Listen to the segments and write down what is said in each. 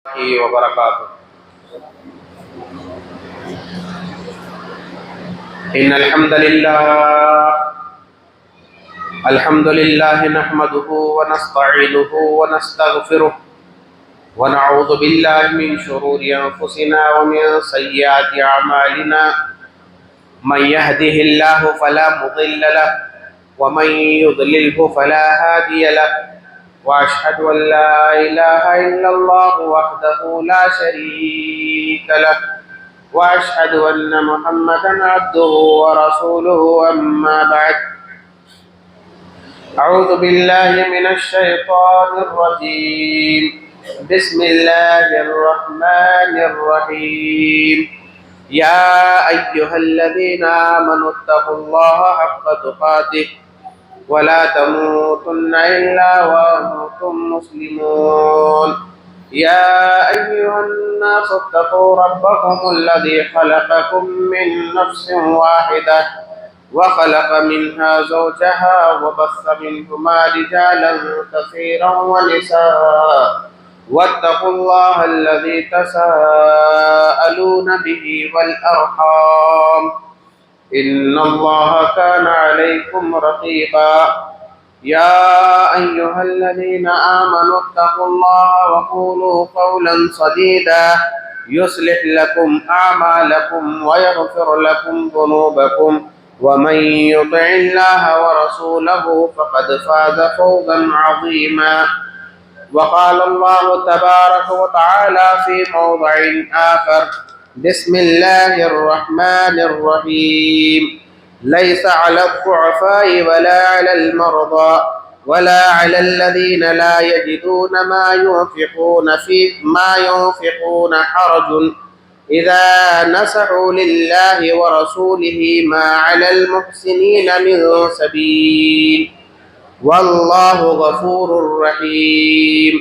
وبركاته. إن الحمد لله نحمده ونستعينه ونستغفره ونعوذ بالله من شرور أنفسنا ومن سيئات أعمالنا. من يهده الله فلا مضل له ومن يضلله فلا هادي له، وأشهد أن لا إله إلا الله وحده لا شريك له، وأشهد أن محمدا عبده ورسوله. أما بعد، أعوذ بالله من الشيطان الرجيم. بسم الله الرحمن الرحيم. يا أيها الذين آمنوا اتقوا الله حق تقاته ولا تموتن إلا وأنتم مسلمون. يا أيها الناس اتقوا ربكم الذي خلقكم من نفس واحدة وخلق منها زوجها وبث منهما رجالا كثيرا ونساء، واتقوا الله الذي تساءلون به والأرحام إن الله كان عليكم رقيبا. يا أيها الذين آمنوا اتقوا الله وقولوا قولا سديدا يصلح لكم أعمالكم ويغفر لكم ذنوبكم، ومن يطع الله ورسوله فقد فاز فوزا عظيما. وقال الله تبارك وتعالى في موضع آخر: بسم الله الرحمن الرحيم. ليس على الضعفاء ولا على المرضى ولا على الذين لا يجدون ما ينفقون حرج إذا نصحوا لله ورسوله ما على المحسنين من سبيل والله غفور رحيم.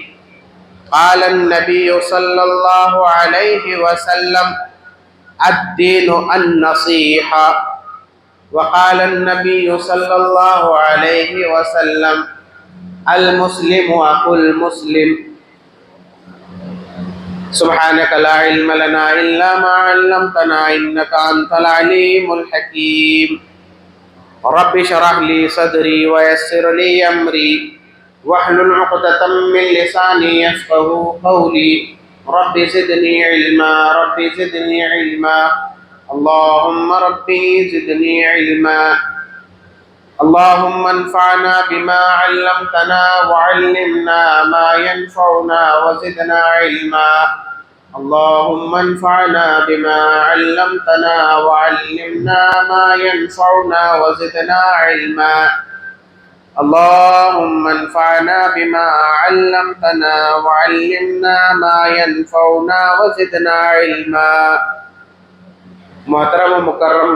قال النبي صلى الله عليه وسلم: الدين النصيحة. وقال النبي صلى الله عليه وسلم: المسلم أخو المسلم. سبحانك لا علم لنا إلا ما علمتنا إنك أنت العليم الحكيم. رب اشرح لي صدري ويسر لي أمري واحلل عقدة من لساني يفقهوا قولي. رب زدني علما، رب زدني علما، اللهم ربي زدني علما. اللهم انفعنا بما علمتنا وعلمنا ما ينفعنا وزدنا علما. اللهم انفعنا بما علمتنا وعلمنا ما ينفعنا وزدنا علما. اللهم انفعنا بما علمتنا وعلمنا ما ينفعنا وزدنا علما. محترم و مکرم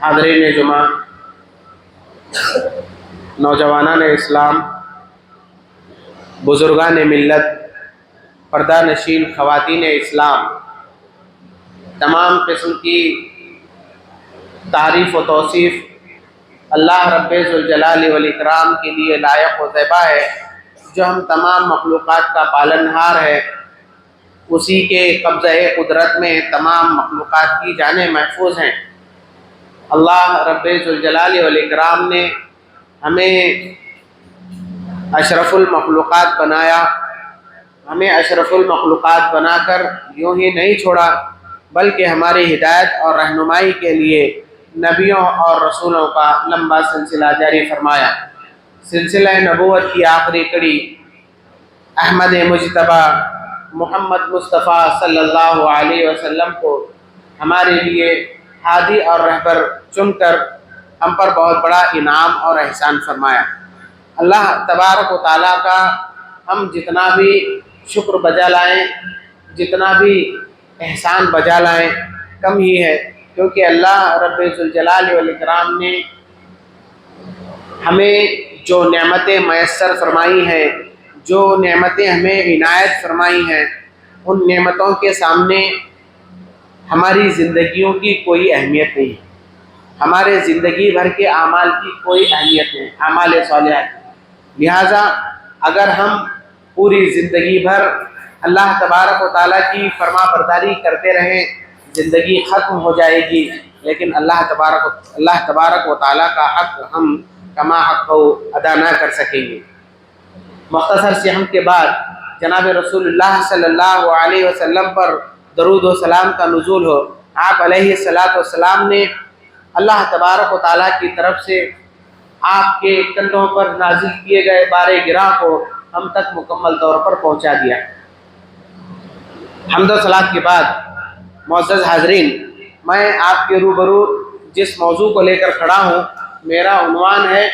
حاضرین جمعہ، نوجوانان اسلام، بزرگان ملت، پردہ نشین خواتین اسلام، تمام قسم کی تعریف و توصیف اللہ رب ذوالجلال والاکرام کے لیے لائق و زیبا ہے، جو ہم تمام مخلوقات کا پالنہار ہے۔ اسی کے قبضہ قدرت میں تمام مخلوقات کی جانیں محفوظ ہیں۔ اللہ رب ذوالجلال والاکرام نے ہمیں اشرف المخلوقات بنایا، ہمیں اشرف المخلوقات بنا کر یوں ہی نہیں چھوڑا، بلکہ ہماری ہدایت اور رہنمائی کے لیے نبیوں اور رسولوں کا لمبا سلسلہ جاری فرمایا۔ سلسلہ نبوت کی آخری کڑی احمد مجتبیٰ محمد مصطفیٰ صلی اللہ علیہ وسلم کو ہمارے لیے ہادی اور رہبر چن کر ہم پر بہت بڑا انعام اور احسان فرمایا۔ اللہ تبارک و تعالیٰ کا ہم جتنا بھی شکر بجا لائیں، جتنا بھی احسان بجا لائیں، کم ہی ہے، کیونکہ اللہ رب ذوالجلال والاکرام نے ہمیں جو نعمتیں میسر فرمائی ہیں، جو نعمتیں ہمیں عنایت فرمائی ہیں، ان نعمتوں کے سامنے ہماری زندگیوں کی کوئی اہمیت نہیں، ہمارے زندگی بھر کے اعمال کی کوئی اہمیت نہیں، اعمال صالحہ۔ لہٰذا اگر ہم پوری زندگی بھر اللہ تبارک و تعالیٰ کی فرما برداری کرتے رہیں، زندگی ختم ہو جائے گی، لیکن اللہ تبارک و تعالیٰ کا حق ہم کما حق کو ادا نہ کر سکیں گے۔ مختصر سی حمد کے بعد جناب رسول اللہ صلی اللہ علیہ وسلم پر درود و سلام کا نزول ہو۔ آپ علیہ السلام نے اللہ تبارک و تعالیٰ کی طرف سے آپ کے کندھوں پر نازل کیے گئے بار گراں کو ہم تک مکمل طور پر پہنچا دیا۔ حمد و صلات کے بعد معزز حاضرین، میں آپ کے روبرو جس موضوع کو لے کر کھڑا ہوں، میرا عنوان ہے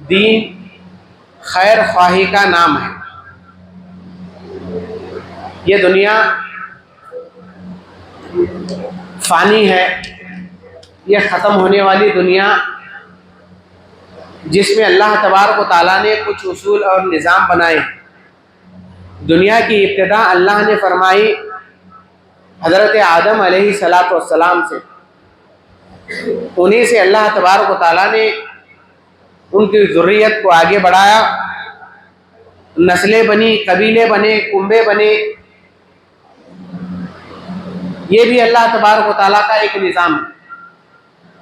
دین خیر خواہی کا نام ہے۔ یہ دنیا فانی ہے، یہ ختم ہونے والی دنیا جس میں اللہ تبارک و تعالیٰ نے کچھ اصول اور نظام بنائے۔ دنیا کی ابتدا اللہ نے فرمائی حضرت آدم علیہ السلام سے، انہیں سے اللہ تبارک و تعالیٰ نے ان کی ذریت کو آگے بڑھایا، نسلیں بنی، قبیلے بنے، کنبے بنے۔ یہ بھی اللہ تبارک و تعالیٰ کا ایک نظام ہے۔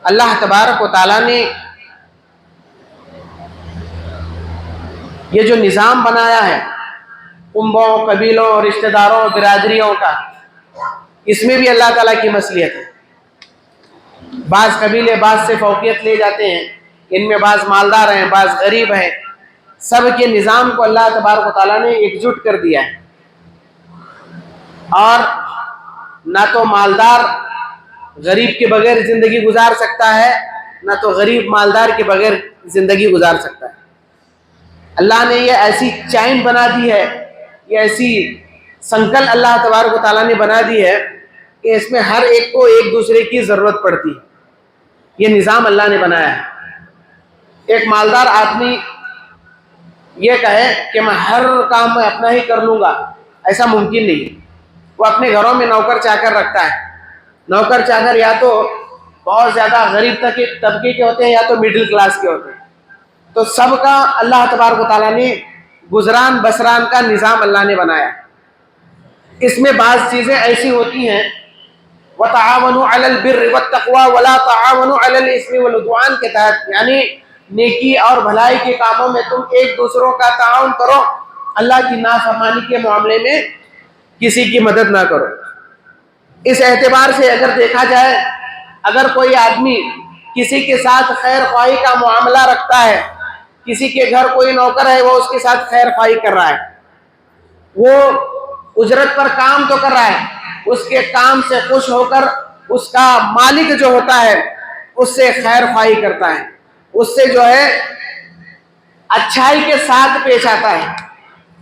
اللہ تبارک و تعالیٰ نے یہ جو نظام بنایا ہے کنبوں، قبیلوں، رشتہ داروں، برادریوں کا، اس میں بھی اللہ تعالیٰ کی مصلحت ہے۔ بعض قبیلے بعض سے فوقیت لے جاتے ہیں، ان میں بعض مالدار ہیں، بعض غریب ہیں، سب کے نظام کو اللہ تبارک و تعالیٰ نے ایکجٹ کر دیا ہے، اور نہ تو مالدار غریب کے بغیر زندگی گزار سکتا ہے، نہ تو غریب مالدار کے بغیر زندگی گزار سکتا ہے۔ اللہ نے یہ ایسی چین بنا دی ہے، یہ ایسی سنکل اللہ تبارک و تعالیٰ نے بنا دی ہے کہ اس میں ہر ایک کو ایک دوسرے کی ضرورت پڑتی ہے۔ یہ نظام اللہ نے بنایا ہے۔ ایک مالدار آدمی یہ کہے کہ میں ہر کام میں اپنا ہی کر لوں گا، ایسا ممکن نہیں ہے۔ وہ اپنے گھروں میں نوکر چاکر رکھتا ہے۔ نوکر چاکر یا تو بہت زیادہ غریب طبقے کے ہوتے ہیں یا تو مڈل کلاس کے ہوتے ہیں۔ تو سب کا اللہ تبارک و تعالیٰ نے گزران بسران کا نظام اللہ نے بنایا۔ اس میں بعض چیزیں ایسی ہوتی ہیں وَتَعَاوَنُوا عَلَى الْبِرِّ وَالتَّقْوَى وَلَا تَعَاوَنُوا عَلَى الْإِثْمِ وَالْعُدْوَانِ کے تحت، یعنی نیکی اور بھلائی کے کاموں میں تم ایک دوسروں کا تعاون کرو، اللہ کی نافرمانی کے معاملے میں کسی کی مدد نہ کرو۔ اس اعتبار سے اگر دیکھا جائے، اگر کوئی آدمی کسی کے ساتھ خیر خواہی کا معاملہ رکھتا ہے، کسی کے گھر کوئی نوکر ہے، وہ اس کے ساتھ خیر خواہی کر رہا ہے، وہ اجرت پر کام تو کر رہا ہے، اس کے کام سے خوش ہو کر اس کا مالک جو ہوتا ہے اس سے خیر خواہی کرتا ہے، اس سے جو ہے اچھائی کے ساتھ پیش آتا ہے۔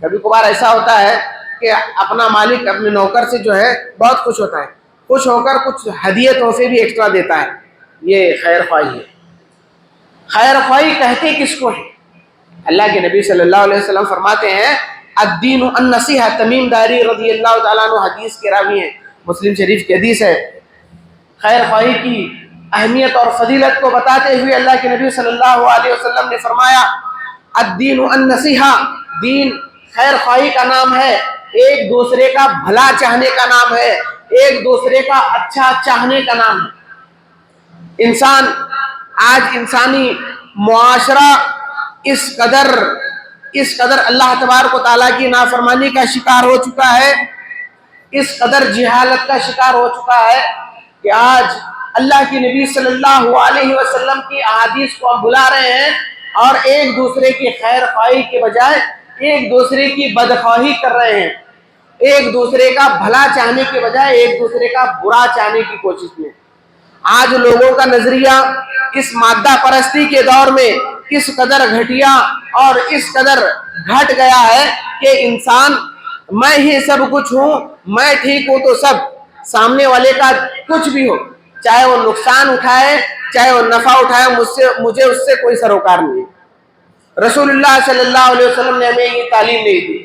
کبھی کبھار ایسا ہوتا ہے کہ اپنا مالک اپنے نوکر سے جو ہے بہت خوش ہوتا ہے، خوش ہو کر کچھ ہدیے تحفے بھی ایکسٹرا دیتا ہے، یہ خیر خواہی ہے۔ خیر خواہی کہتے کس کو ہے؟ اللہ کے نبی صلی اللہ علیہ وسلم فرماتے ہیں الدین النصیحہ۔ تمیم داری رضی اللہ تعالیٰ عنہ حدیث کے راوی ہیں، مسلم شریف کی حدیث ہے۔ خیر خواہی کی اہمیت اور فضیلت کو بتاتے ہوئے اللہ کے نبی صلی اللہ علیہ وسلم نے فرمایا الدین النصیحہ، دین خیر خواہی کا نام ہے، ایک دوسرے کا بھلا چاہنے کا نام ہے، ایک دوسرے کا اچھا چاہنے کا نام ہے۔ آج انسانی معاشرہ اس قدر اللہ تبارک و تعالیٰ کی نافرمانی کا شکار ہو چکا ہے، اس قدر جہالت کا شکار ہو چکا ہے کہ آج اللہ کے نبی صلی اللہ علیہ وسلم کی احادیث کو ہم بلا رہے ہیں اور ایک دوسرے کی خیر خواہی کے بجائے ایک دوسرے کی بدخواہی کر رہے ہیں، ایک دوسرے کا بھلا چاہنے کے بجائے ایک دوسرے کا برا چاہنے کی کوشش میں۔ آج لوگوں کا نظریہ اس مادہ پرستی کے دور میں اس قدر گھٹیا اور اس قدر گھٹ گیا ہے کہ انسان میں ہی سب کچھ ہوں، میں ٹھیک ہوں تو سب، سامنے والے کا کچھ بھی ہو، چاہے وہ نقصان اٹھائے چاہے وہ نفع اٹھائے، مجھے اس سے کوئی سروکار نہیں۔ رسول اللہ صلی اللہ علیہ وسلم نے ہمیں یہ تعلیم نہیں دی۔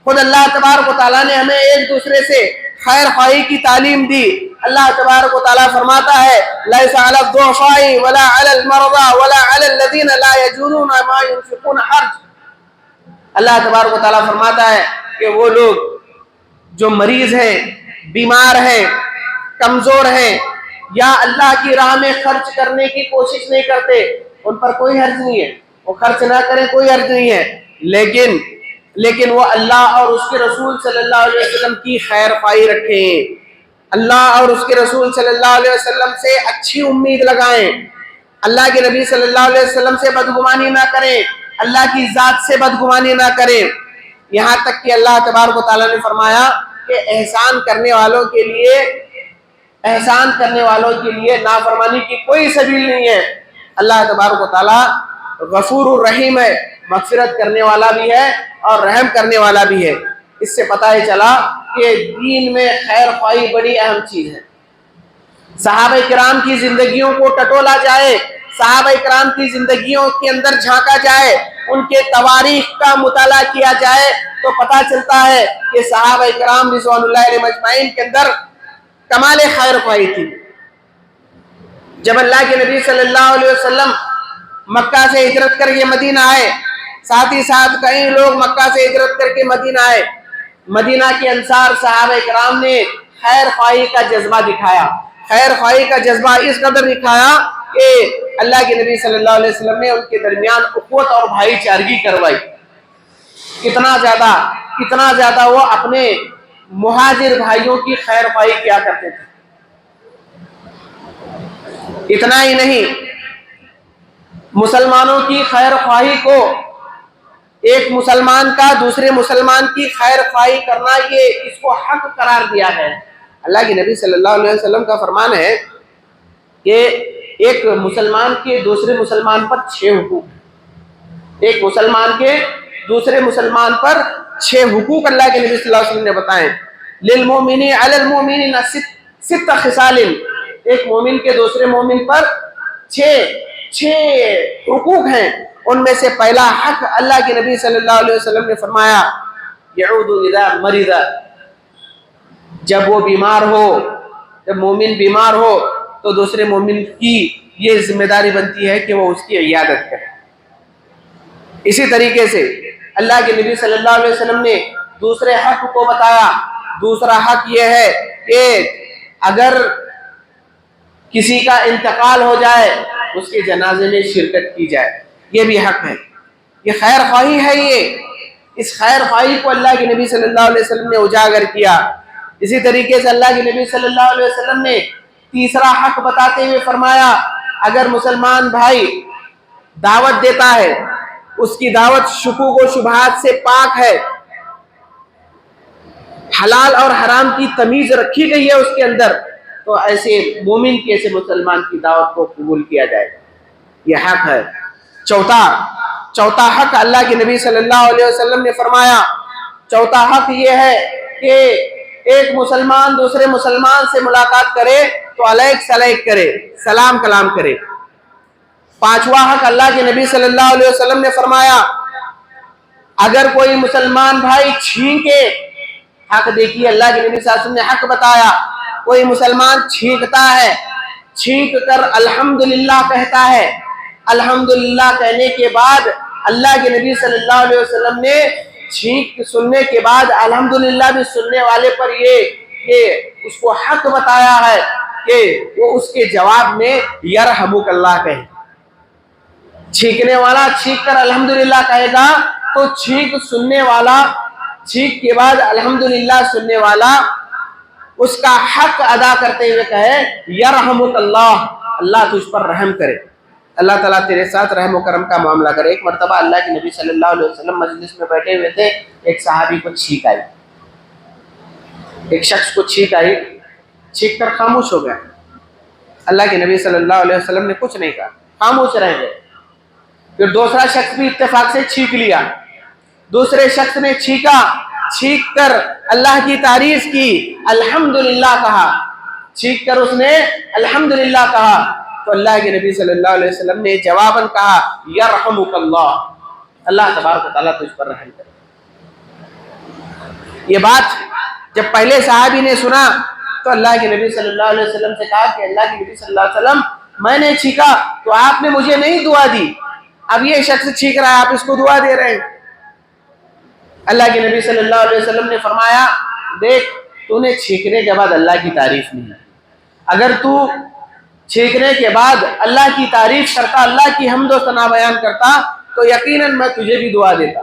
خود اللہ تبارک و تعالیٰ نے ہمیں ایک دوسرے سے خیر خواہی کی تعلیم دی۔ اللہ تبارک و تعالیٰ فرماتا ہے لَيْسَ عَلَى الضُّعَفَاءِ وَلَا عَلَى الْمَرْضَىٰ وَلَا عَلَى الَّذِينَ لَا يَجِدُونَ مَا يُنفِقُونَ حَرَجٌ۔ اللہ تبارک و تعالیٰ فرماتا ہے کہ وہ لوگ جو مریض ہیں، بیمار ہیں، کمزور ہیں یا اللہ کی راہ میں خرچ کرنے کی کوشش نہیں کرتے، ان پر کوئی حرج نہیں ہے، وہ خرچ نہ کریں، کوئی حرج نہیں ہے، لیکن وہ اللہ اور اس کے رسول صلی اللہ علیہ وسلم کی خیر خواہی رکھیں، اللہ اور اس کے رسول صلی اللہ علیہ وسلم سے اچھی امید لگائیں، اللہ کے نبی صلی اللہ علیہ وسلم سے بدگمانی نہ کریں، اللہ کی ذات سے بدگمانی نہ کریں، یہاں تک کہ اللہ تبارک و تعالیٰ نے فرمایا کہ احسان کرنے والوں کے لیے نافرمانی کی کوئی سبیل نہیں ہے۔ اللہ تبارک و تعالیٰ غفور الرحیم ہے، مغفرت کرنے والا بھی ہے اور رحم کرنے والا بھی ہے۔ اس سے پتہ ہی چلا کہ دین میں خیر خواہی بڑی اہم چیز ہے۔ صحابہ کرام کی زندگیوں کو ٹٹولا جائے، صحابہ کرام کی زندگیوں کے اندر جھانکا جائے، ان کے تواریخ کا مطالعہ کیا جائے تو پتہ چلتا ہے کہ صحابہ کرام رضوان اللہ علیہم اجمعین کے اندر کمال خیر خواہی تھی۔ جب اللہ کے نبی صلی اللہ علیہ وسلم مکہ سے ہجرت کر کے مدینہ آئے، ساتھ ہی ساتھ کئی لوگ مکہ سے ہجرت کر کے مدینہ آئے، مدینہ کے انصار صحابہ کرام نے خیر خواہی کا جذبہ دکھایا، خیر خواہی کا جذبہ اس قدر دکھایا کہ اللہ کے نبی صلی اللہ علیہ وسلم نے ان کے درمیان اخوت اور بھائی چارگی کروائی۔ کتنا زیادہ وہ اپنے مہاجر بھائیوں کی خیر خواہی کیا کرتے تھے۔ اتنا ہی نہیں، مسلمانوں کی خیر خواہی کو، ایک مسلمان کا دوسرے مسلمان کی خیر خواہی کرنا، یہ اس کو حق قرار دیا ہے۔ اللہ کے نبی صلی اللہ علیہ وسلم کا فرمان ہے کہ ایک مسلمان کے دوسرے مسلمان پر 6 حقوق، ایک مسلمان کے دوسرے مسلمان پر 6 حقوق اللہ کے نبی صلی اللہ علیہ وسلم نے بتائے۔ للمؤمن علی المؤمن 6 خصال، ایک مومن کے دوسرے مومن پر 6 حقوق ہیں۔ ان میں سے پہلا حق اللہ کے نبی صلی اللہ علیہ وسلم نے فرمایا، یعود اذا مرض، جب وہ بیمار ہو، جب مومن بیمار ہو تو دوسرے مومن کی یہ ذمہ داری بنتی ہے کہ وہ اس کی عیادت کرے۔ اسی طریقے سے اللہ کے نبی صلی اللہ علیہ وسلم نے دوسرے حق کو بتایا۔ دوسرا حق یہ ہے کہ اگر کسی کا انتقال ہو جائے اس کے جنازے میں شرکت کی جائے، یہ بھی حق ہے، یہ خیر خواہی ہے۔ اس خیر خواہی کو اللہ کے نبی صلی اللہ علیہ وسلم نے اجاگر کیا۔ اسی طریقے سے اللہ کے نبی صلی اللہ علیہ وسلم نے تیسرا حق بتاتے ہوئے فرمایا، اگر مسلمان بھائی دعوت دیتا ہے، اس کی دعوت شکوک و شبہات سے پاک ہے، حلال اور حرام کی تمیز رکھی گئی ہے اس کے اندر، تو ایسے مومن کی، ایسے مسلمان کی دعوت کو قبول کیا جائے، یہ حق ہے۔ چوتھا حق اللہ کے نبی صلی اللہ علیہ وسلم نے فرمایا، چوتھا حق یہ ہے کہ ایک مسلمان دوسرے مسلمان سے ملاقات کرے تو علیک سلیک کرے، سلام کلام کرے۔ پانچواں حق اللہ کے نبی صلی اللہ علیہ وسلم نے فرمایا، اگر کوئی مسلمان بھائی چھینکے، حق دیکھیے اللہ کے نبی صلی اللہ علیہ وسلم نے حق بتایا، کوئی مسلمان چھینکتا ہے، چھینک کر الحمدللہ کہتا ہے، الحمدللہ کہنے کے بعد اللہ کے نبی صلی اللہ علیہ وسلم نے چھینک سننے کے بعد الحمدللہ بھی سننے والے پر یہ اس کو حق بتایا ہے کہ وہ اس کے جواب میں یرحمک اللہ کہے۔ چھینکنے والا چھینک کر الحمدللہ کہے گا تو چھینک کے بعد الحمدللہ سننے والا اس کا حق ادا کرتے ہوئے کہے یرحمک اللہ، اللہ تجھ پر رحم کرے، اللہ تعالیٰ تیرے ساتھ رحم و کرم کا معاملہ کرے۔ ایک مرتبہ اللہ کے نبی صلی اللہ علیہ وسلم مجلس میں بیٹھے ہوئے تھے، ایک صحابی کو چھینک آئی، ایک شخص کو چھینک آئی، چھینک کر خاموش ہو گیا۔ اللہ کے نبی صلی اللہ علیہ وسلم نے کچھ نہیں کہا، خاموش رہ گئے۔ پھر دوسرا شخص بھی اتفاق سے چھینک لیا، دوسرے شخص نے چھینکا، چھینک کر اللہ کی تعریف کی، الحمدللہ کہا، چھینک کر اس نے الحمدللہ کہا، تو اللہ کے نبی صلی اللہ علیہ وسلم نے جواباً کہا یرحمک اللہ، اللہ تبارک و تعالیٰ تجھ پر رحم کرے۔ یہ بات جب پہلے صحابی نے سنا تو اللہ کے نبی صلی اللہ علیہ وسلم سے کہا کہ اللہ کے نبی صلی اللہ علیہ وسلم، میں نے چھینکا تو آپ نے مجھے نہیں دعا دی، اب یہ شخص چھینک رہا ہے آپ اس کو دعا دے رہے ہیں۔ اللہ کے نبی صلی اللہ علیہ وسلم نے فرمایا دیکھ تو نے چھینکنے کے بعد اللہ کی تعریف نہیں ہے. اگر تو چھینکنے کے بعد اللہ کی تعریف کرتا, اللہ کی حمد و ثنا بیان کرتا, تو یقیناً میں تجھے بھی دعا دیتا.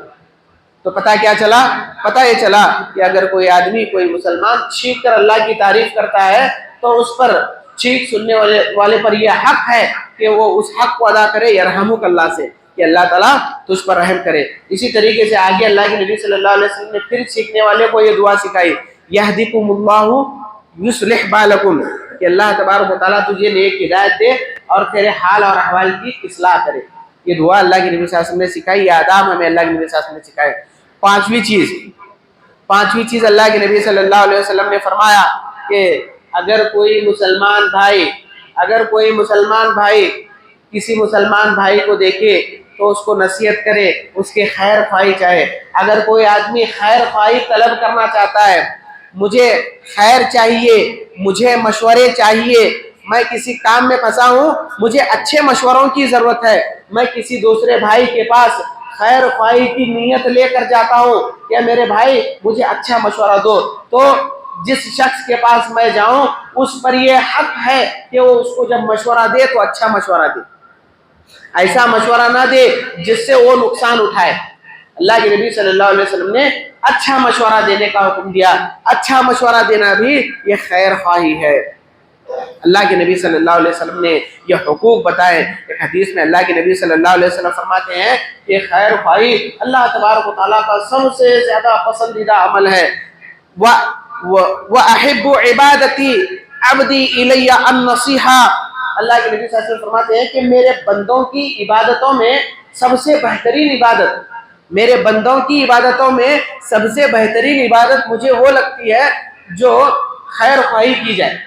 تو پتہ کیا چلا؟ پتہ یہ چلا کہ اگر کوئی آدمی, کوئی مسلمان چھینک کر اللہ کی تعریف کرتا ہے تو اس پر, چھینک سننے والے پر یہ حق ہے کہ وہ اس حق کو ادا کرے یرحمک اللہ سے, کہ اللہ تعالیٰ تجھ پر رحم کرے. اسی طریقے سے آگے اللہ کے نبی صلی اللہ علیہ وسلم نے پھر چھینکنے والے کو یہ دعا سکھائی, یہدیکم اللہ یصلح بالکم, کہ اللہ تبارک و تعالیٰ تجھے نیک ہدایت دے اور تیرے حال اور احوال کی اصلاح کرے. یہ دعا اللہ کے نبی صلی اللہ علیہ وسلم نے سکھائی, یہ آداب ہمیں اللہ کے نبی صلی اللہ علیہ وسلم نے سکھائے. پانچویں چیز اللہ کے نبی صلی اللہ علیہ وسلم نے فرمایا کہ اگر کوئی مسلمان بھائی کسی مسلمان بھائی کو دیکھے تو اس کو نصیحت کرے, اس کے خیر خواہی چاہے. اگر کوئی آدمی خیر خواہی طلب کرنا چاہتا ہے, مجھے خیر چاہیے, مجھے مشورے چاہیے, میں کسی کام میں پھنسا ہوں, مجھے اچھے مشوروں کی ضرورت ہے, میں کسی دوسرے بھائی کے پاس خیر خواہی کی نیت لے کر جاتا ہوں کہ میرے بھائی مجھے اچھا مشورہ دو, تو جس شخص کے پاس میں جاؤں اس پر یہ حق ہے کہ وہ اس کو جب مشورہ دے تو اچھا مشورہ دے, ایسا مشورہ نہ دے جس سے وہ نقصان اٹھائے. اللہ کے نبی صلی اللہ علیہ وسلم نے اچھا مشورہ دینے کا حکم دیا. اچھا مشورہ دینا بھی یہ خیر خواہی ہے. اللہ کے نبی صلی اللہ علیہ وسلم نے یہ حقوق بتائے. ایک حدیث میں اللہ کے نبی صلی اللہ علیہ وسلم فرماتے ہیں کہ خیر خواہی اللہ تبارک و تعالیٰ کا سب سے زیادہ پسندیدہ عمل ہے. وَأَحِبُّ عِبَادَتِي عَبْدِي إِلَيَّ النَّصِيحَةَ, اللہ کے نبی صلی اللہ علیہ وسلم فرماتے ہیں کہ میرے بندوں کی عبادتوں میں سب سے بہترین عبادت, میرے بندوں کی عبادتوں میں سب سے بہترین عبادت مجھے وہ لگتی ہے جو خیر خواہی کی جائے.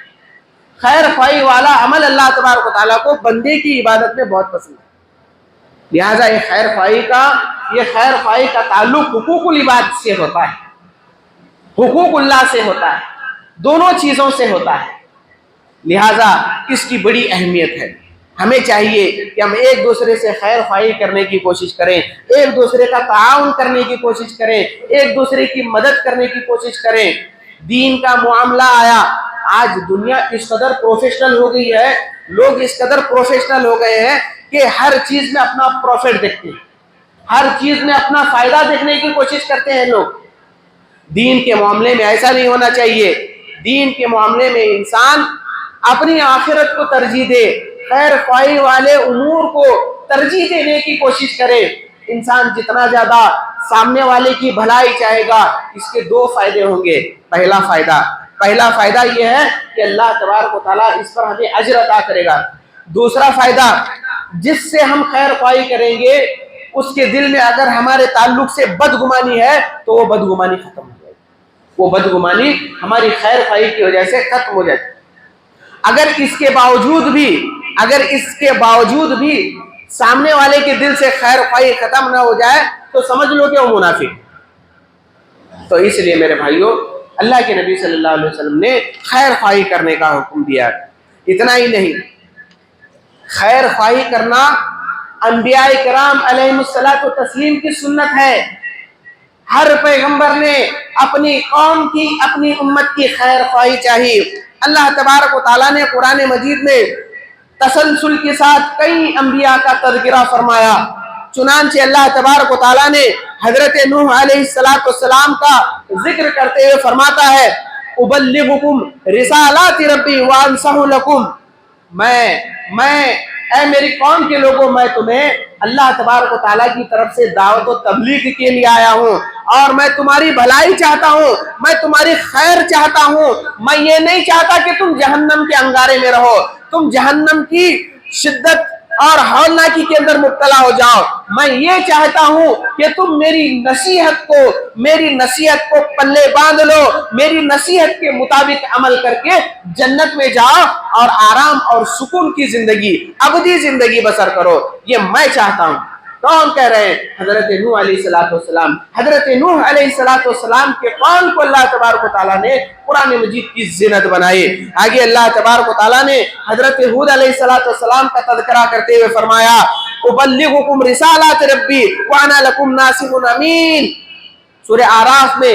خیر خواہی والا عمل اللہ تبارک و تعالیٰ کو بندے کی عبادت میں بہت پسند ہے. لہٰذا یہ خیر خواہی کا تعلق حقوق العباد سے ہوتا ہے, حقوق اللہ سے ہوتا ہے, دونوں چیزوں سے ہوتا ہے. لہٰذا اس کی بڑی اہمیت ہے. ہمیں چاہیے کہ ہم ایک دوسرے سے خیر خواہی کرنے کی کوشش کریں, ایک دوسرے کا تعاون کرنے کی کوشش کریں, ایک دوسرے کی مدد کرنے کی کوشش کریں. دین کا معاملہ آیا, آج دنیا اس قدر پروفیشنل ہو گئی ہے, لوگ اس قدر پروفیشنل ہو گئے ہیں کہ ہر چیز میں اپنا پروفٹ دیکھتے ہیں, ہر چیز میں اپنا فائدہ دیکھنے کی کوشش کرتے ہیں لوگ. دین کے معاملے میں ایسا نہیں ہونا چاہیے. دین کے معاملے میں انسان اپنی آخرت کو ترجیح دے, خیر خواہی والے امور کو ترجیح دینے کی کوشش کرے. انسان جتنا زیادہ سامنے والے کی بھلائی چاہے گا, اس کے دو فائدے ہوں گے. پہلا فائدہ یہ ہے کہ اللہ تبارک و تعالیٰ اس پر ہمیں اجر عطا کرے گا. دوسرا فائدہ, جس سے ہم خیر خواہی کریں گے اس کے دل میں اگر ہمارے تعلق سے بدگمانی ہے تو وہ بدگمانی ختم ہو جائے گی, وہ بدگمانی ہماری خیر خواہی کی وجہ سے ختم ہو جائے گی. اگر اس کے باوجود بھی سامنے والے کے دل سے خیر خواہی ختم نہ ہو جائے تو سمجھ لو کہ وہ منافق. تو اس لیے میرے بھائیوں, اللہ کے نبی صلی اللہ علیہ وسلم نے خیر خواہی کرنے کا حکم دیا. اتنا ہی نہیں, خیر خواہی کرنا انبیاء کرام علیہ الصلوۃ والتسلیم کی سنت ہے. ہر پیغمبر نے اپنی قوم کی, اپنی امت کی خیر خواہی چاہیے. اللہ تبارک و تعالیٰ نے قرآن مجید میں تسلسل کے ساتھ کئی انبیاء کا تذکرہ فرمایا. چنانچہ اللہ تبارک و تعالیٰ نے حضرت نوح علیہ السلام کا ذکر کرتے ہوئے فرماتا ہے, ابلغکم رسالات ربی وانصح لکم, میں اے میری قوم کے لوگوں, میں تمہیں اللہ تبارک و تعالیٰ کی طرف سے دعوت و تبلیغ کے لیے آیا ہوں, اور میں تمہاری بھلائی چاہتا ہوں, میں تمہاری خیر چاہتا ہوں. میں یہ نہیں چاہتا کہ تم جہنم کے انگارے میں رہو, تم جہنم کی شدت اور ہولناکی کے اندر مبتلا ہو جاؤ. میں یہ چاہتا ہوں کہ تم میری نصیحت کو پلے باندھ لو, میری نصیحت کے مطابق عمل کر کے جنت میں جاؤ اور آرام اور سکون کی زندگی, ابدی زندگی بسر کرو. یہ میں چاہتا ہوں. کون کہہ رہے ہیں؟ حضرت نوح علیہ السلام. حضرت نوح علیہ السلام کے قوم کو اللہ تبارک و تعالیٰ نے قرآن مجید کی زینت بنائی. آگے اللہ تبارک و تعالیٰ نے حضرت ہود علیہ السلام کا تذکرہ کرتے ہوئے فرمایا, ابلغکم رسالات ربی وانا لکم ناصح امین. سورہ اعراف میں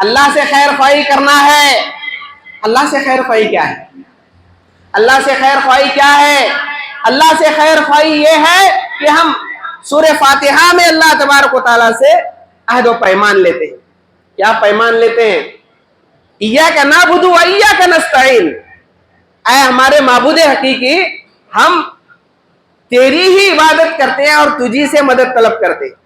اللہ سے خیر خواہی کرنا ہے۔ اللہ سے خیر خواہی کیا ہے؟ اللہ سے خیر خواہی کیا ہے؟ اللہ سے خیر خواہی یہ ہے کہ ہم سورہ فاتحہ میں اللہ تبارک و تعالیٰ سے عہد و پیمان لیتے ہیں۔ کیا پیمان لیتے ہیں؟ ایاک نعبد و ایاک نستعین، اے ہمارے معبود حقیقی، ہم تیری ہی عبادت کرتے ہیں اور تجھی سے مدد طلب کرتے ہیں۔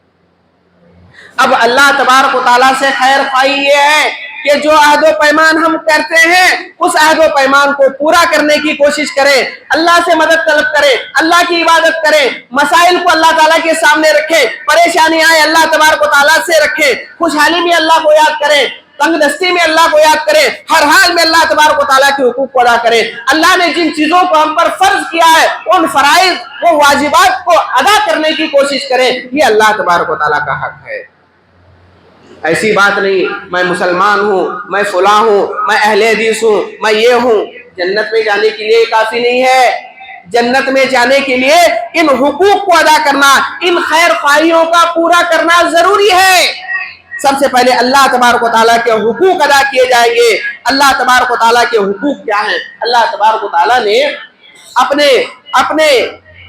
اب اللہ تبارک و تعالیٰ سے خیر خواہی یہ ہے کہ جو عہد و پیمان ہم کرتے ہیں اس عہد و پیمان کو پورا کرنے کی کوشش کریں، اللہ سے مدد طلب کریں، اللہ کی عبادت کریں، مسائل کو اللہ تعالیٰ کے سامنے رکھیں، پریشانی آئے اللہ تبارک و تعالیٰ سے رکھیں، خوشحالی میں اللہ کو یاد کریں، تنگ دستی میں اللہ کو یاد کریں، ہر حال میں اللہ تبارک و تعالیٰ کے حقوق کو ادا کریں۔ اللہ نے جن چیزوں کو ہم پر فرض کیا ہے ان فرائض وہ واجبات کو ادا کرنے کی کوشش کریں، یہ اللہ تبارک و تعالیٰ کا حق ہے۔ ایسی بات نہیں میں مسلمان ہوں، میں فلاں ہوں، میں اہل حدیث ہوں، میں یہ ہوں۔ جنت میں جانے کے لیے کافی نہیں ہے۔ جنت میں جانے کے لیے ان حقوق کو ادا کرنا، ان خیر خواہیوں کا پورا کرنا ضروری ہے۔ سب سے پہلے اللہ تبارک و تعالیٰ کے حقوق ادا کیے جائیں گے۔ اللہ تبارک و تعالیٰ کے حقوق کیا ہیں؟ اللہ تبارک و تعالیٰ نے اپنے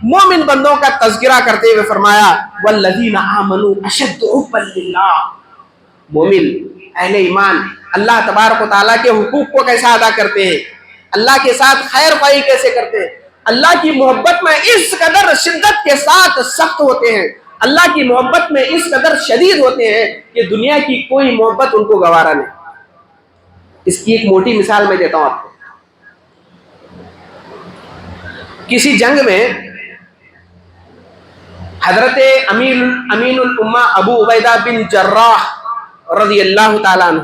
مومن بندوں کا تذکرہ کرتے ہوئے فرمایا والذین آمنوا اشد حبا للہ۔ مومن اہل ایمان اللہ تبارک و تعالیٰ کے حقوق کو کیسا ادا کرتے ہیں، اللہ کے ساتھ خیر خواہی کیسے کرتے ہیں، اللہ کی محبت میں اس قدر شدت کے ساتھ سخت ہوتے ہیں، اللہ کی محبت میں اس قدر شدید ہوتے ہیں کہ دنیا کی کوئی محبت ان کو گوارا نہیں۔ اس کی ایک موٹی مثال میں دیتا ہوں آپ کو۔ کسی جنگ میں حضرت امین الامہ ابو عبیدہ بن جراح رضی اللہ تعالیٰ عنہ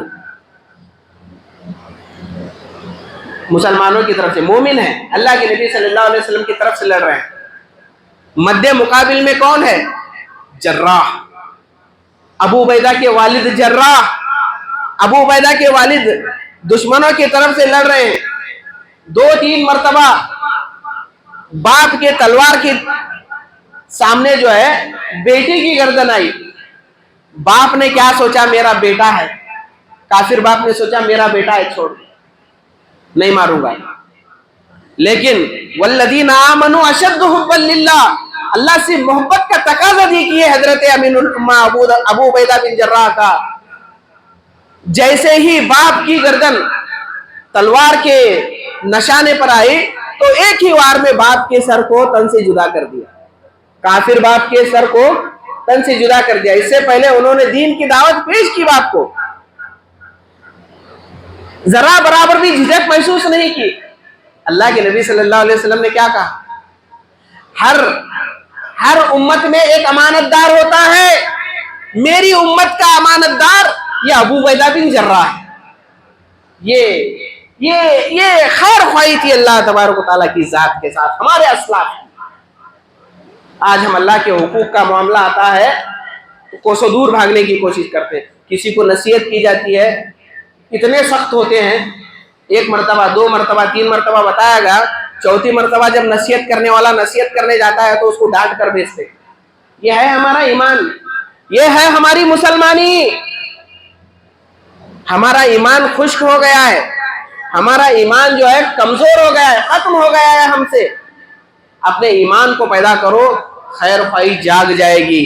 مسلمانوں کی طرف سے مومن ہے، اللہ کے نبی صلی اللہ علیہ وسلم کی طرف سے لڑ رہے ہیں۔ مد مقابل میں کون ہے؟ جراح، ابو عبیدہ کے والد جراح۔ ابو عبیدہ کے والد دشمنوں کی طرف سے لڑ رہے ہیں۔ 2-3 مرتبہ باپ کے تلوار کے سامنے جو ہے بیٹی کی گردن آئی۔ باپ نے کیا سوچا؟ میرا بیٹا ہے۔ کافر باپ نے سوچا میرا بیٹا ہے، چھوڑ نہیں ماروں گا۔ لیکن والذین آمنوا اشد حبا للہ، اللہ سے محبت کا تقاضا دی کی ہے حضرت امین الامہ ابو عبیدہ بن جراح کا۔ جیسے ہی باپ کی گردن تلوار کے نشانے پر آئی تو ایک ہی وار میں باپ کے سر کو تن سے جدا کر دیا۔ کافر باپ کے سر کو تن سے جدا کر دیا۔ اس سے پہلے انہوں نے دین کی دعوت پیش کی باپ کو، ذرا برابر بھی جھجک محسوس نہیں کی۔ اللہ کے نبی صلی اللہ علیہ وسلم نے کیا کہا؟ ہر امت میں ایک امانت دار ہوتا ہے، میری امت کا امانت دار یہ ابو عبیدہ بن جراح ہے۔ یہ خیر خواہی تھی اللہ تبارک و تعالیٰ کی ذات کے ساتھ ہمارے اسلاف۔ آج ہم اللہ کے حقوق کا معاملہ آتا ہے تو کوسوں دور بھاگنے کی کوشش کرتے ہیں۔ کسی کو نصیحت کی جاتی ہے، اتنے سخت ہوتے ہیں، 1 مرتبہ 2 مرتبہ 3 مرتبہ بتایا گیا، 4تھی مرتبہ جب نصیحت کرنے والا نصیحت کرنے جاتا ہے تو اس کو ڈانٹ کر بھیجتے۔ یہ ہے ہمارا ایمان، یہ ہے ہماری مسلمانی۔ ہمارا ایمان خشک ہو گیا ہے، ہمارا ایمان جو ہے کمزور ہو گیا ہے، ختم ہو گیا ہے ہم سے۔ اپنے ایمان کو پیدا کرو، خیر خواہی جاگ جائے گی۔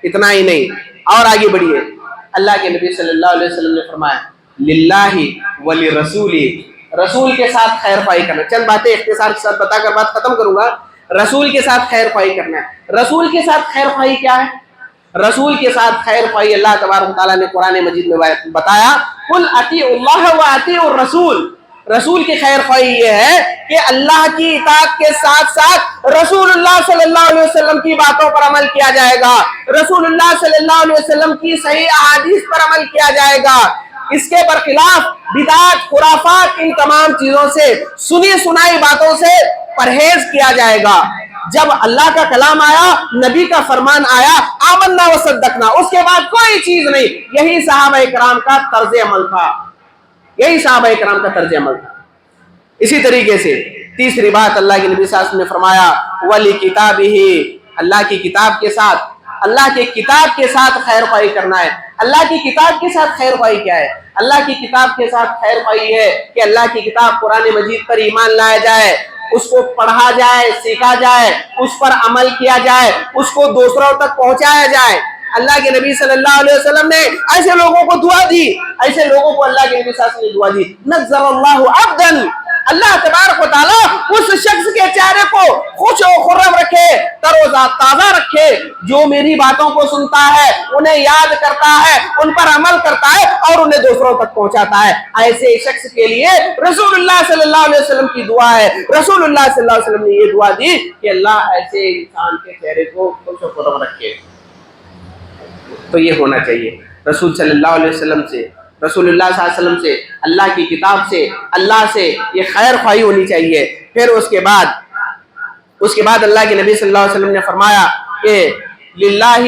اتنا ہی نہیں، اور آگے بڑھیے۔ اللہ کے نبی صلی اللہ علیہ وسلم نے فرمایا للہ ولرسولہ، رسول کے ساتھ خیر خواہی کرنا۔ چند باتیں اختصار کے ساتھ بتا کر بات ختم کروں گا۔ رسول کے ساتھ خیر خواہی کرنا ہے۔ رسول کے ساتھ خیر خواہی کیا ہے؟ رسول کے ساتھ خیر خواہی اللہ تبارک و تعالیٰ نے قرآن مجید میں بتایا قل اطیعوا اللہ واطیعوا الرسول۔ رسول کی خیر خواہی یہ ہے کہ اللہ کی اطاعت کے ساتھ ساتھ رسول اللہ صلی اللہ علیہ وسلم کی باتوں پر عمل کیا جائے گا، رسول اللہ صلی اللہ علیہ وسلم کی صحیح احادیث پر عمل کیا جائے گا۔ اس کے برخلاف بدعات، خرافات، ان تمام چیزوں سے، سنی سنائی باتوں سے پرہیز کیا جائے گا۔ جب اللہ کا کلام آیا، نبی کا فرمان آیا، آمنا و صدقنا، اس کے بعد کوئی چیز نہیں۔ یہی صحابہ کرام کا طرز عمل تھا، یہی صحابہ کرام کا طرز عمل تھا۔ اسی طریقے سے تیسری بات اللہ کے نبی صلی اللہ علیہ وسلم نے فرمایا وَلِكِتَابِهِ، اللہ کی کتاب کے ساتھ، اللہ کے کتاب کے ساتھ خیر خواہی کرنا ہے۔ اللہ کی کتاب کے ساتھ خیر خواہی کیا ہے؟ اللہ کی کتاب کے ساتھ خیر خواہی ہے کہ اللہ کی کتاب قرآن مجید پر ایمان لایا جائے، اس کو پڑھا جائے، سیکھا جائے، اس پر عمل کیا جائے، اس کو دوسروں تک پہنچایا جائے۔ اللہ کے نبی صلی اللہ علیہ وسلم نے ایسے لوگوں کو دعا دی، ایسے لوگوں کو اللہ کے نبی صلی اللہ علیہ وسلم نے دعا دی، نظر اللہ عبدن، اللہ تبارک و تعالیٰ اس شخص کے چہرے کو خوش و خرم رکھے، تر و تازہ رکھے، جو میری باتوں کو سنتا ہے، انہیں یاد کرتا ہے، ان پر عمل کرتا ہے اور انہیں دوسروں تک پہنچاتا ہے۔ ایسے شخص کے لیے رسول اللہ صلی اللہ علیہ وسلم کی دعا ہے۔ رسول اللہ صلی اللہ علیہ وسلم نے یہ دعا دی کہ اللہ ایسے انسان کے چہرے کو خوش و خرم رکھے۔ تو یہ ہونا چاہیے رسول صلی اللہ علیہ وسلم سے، رسول اللہ صلی اللہ علیہ وسلم سے، اللہ کی کتاب سے، اللہ سے یہ خیر خواہی ہونی چاہیے۔ پھر اس کے بعد اللہ کے نبی صلی اللہ علیہ وسلم نے فرمایا کہ للہ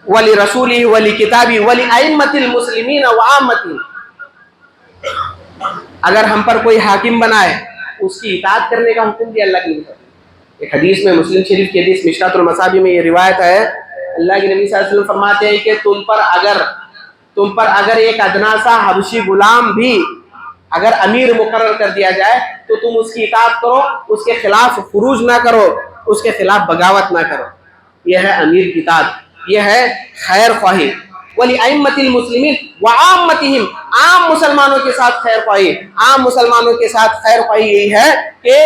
ولرسولہ ولکتابہ ولائمۃ المسلمین وعامتہ، اگر ہم پر کوئی حاکم بنائے اس کی اطاعت کرنے کا حکم دیا اللہ کے نبی۔ ایک حدیث میں، مسلم شریف کی حدیث مشکاۃ المصابیح میں یہ روایت ہے، اللہ کے نبی صلی اللہ علیہ وسلم فرماتے ہیں کہ تم پر اگر ایک ادنا سا حبشی غلام بھی اگر امیر مقرر کر دیا جائے تو تم اس کی اطاعت کرو، اس کے خلاف خروج نہ کرو، اس کے خلاف بغاوت نہ کرو۔ یہ ہے امیر کی اطاعت، یہ ہے خیر خواہی۔ وَلِأَئِمَّةِ الْمُسْلِمِينَ وَعَامَّتِهِمْ، عام مسلمانوں کے ساتھ خیر خواہی۔ عام مسلمانوں کے ساتھ خیر خواہی یہی ہے کہ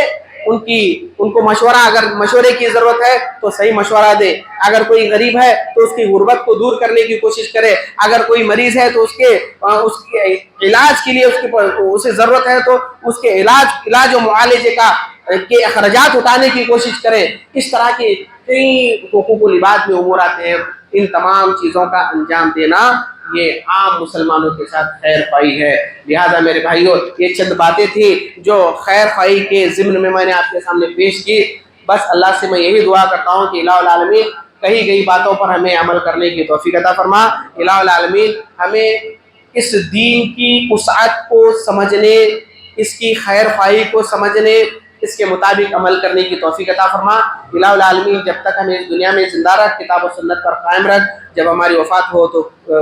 ان کو مشورہ، اگر مشورے کی ضرورت ہے تو صحیح مشورہ دے، اگر کوئی غریب ہے تو اس کی غربت کو دور کرنے کی کوشش کرے، اگر کوئی مریض ہے تو اس کے علاج کے لیے اسے ضرورت ہے تو اس کے علاج و معالجے کے اخراجات اٹھانے کی کوشش کرے۔ اس طرح کے کئی حقوق و لباس میں امور آتے ہیں، ان تمام چیزوں کا انجام دینا یہ عام مسلمانوں کے ساتھ خیر خواہی ہے۔ لہذا میرے بھائیوں، یہ چند باتیں تھیں جو خیر خواہی کے ضمن میں نے آپ کے سامنے پیش کی۔ بس اللہ سے میں یہی دعا کرتا ہوں کہ الہ العالمین کہی گئی باتوں پر ہمیں عمل کرنے کی توفیق عطا فرما۔ الہ العالمین ہمیں اس دین کی وسعت کو سمجھنے، اس کی خیر خواہی کو سمجھنے، اس کے مطابق عمل کرنے کی توفیق عطا فرما۔ الہ العالمین جب تک ہمیں اس دنیا میں زندہ رکھ، کتاب و سنت پر قائم رکھ، جب ہماری وفات ہو تو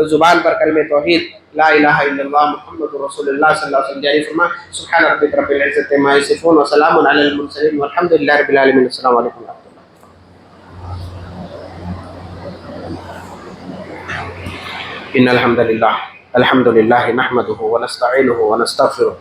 زبان پر کلمہ توحید لا الہ الا اللہ محمد رسول اللہ صلی اللہ علیہ وسلم جاری فرما۔ سبحان ربک رب العزۃ عما یصفون وسلام علی المرسلین والحمد للہ رب العالمین۔ السلام علیکم ورحمۃ اللہ۔ ان الحمد للہ نحمده ونستعینه ونستغفره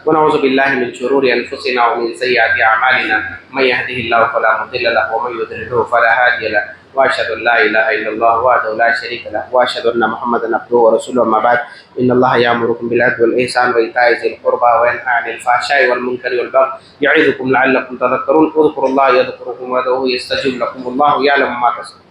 ونعوذ باللہ من شرور انفسنا ومن سیئات اعمالنا، من يهده الله فلا مضل له ومن يضلل فلا هادي له، واشهد ان لا اله الا الله وحده لا شريك له، واشهد ان محمدا عبده ورسوله، اما بعد ان الله يأمركم بالعدل والاحسان وايتاء ذي القربى وينهى عن الفحشاء والمنكر والبغي يعظكم لعلكم تذكرون، اذكروا الله يذكركم وادعوه يستجب لكم، والله يعلم ما تصنعون۔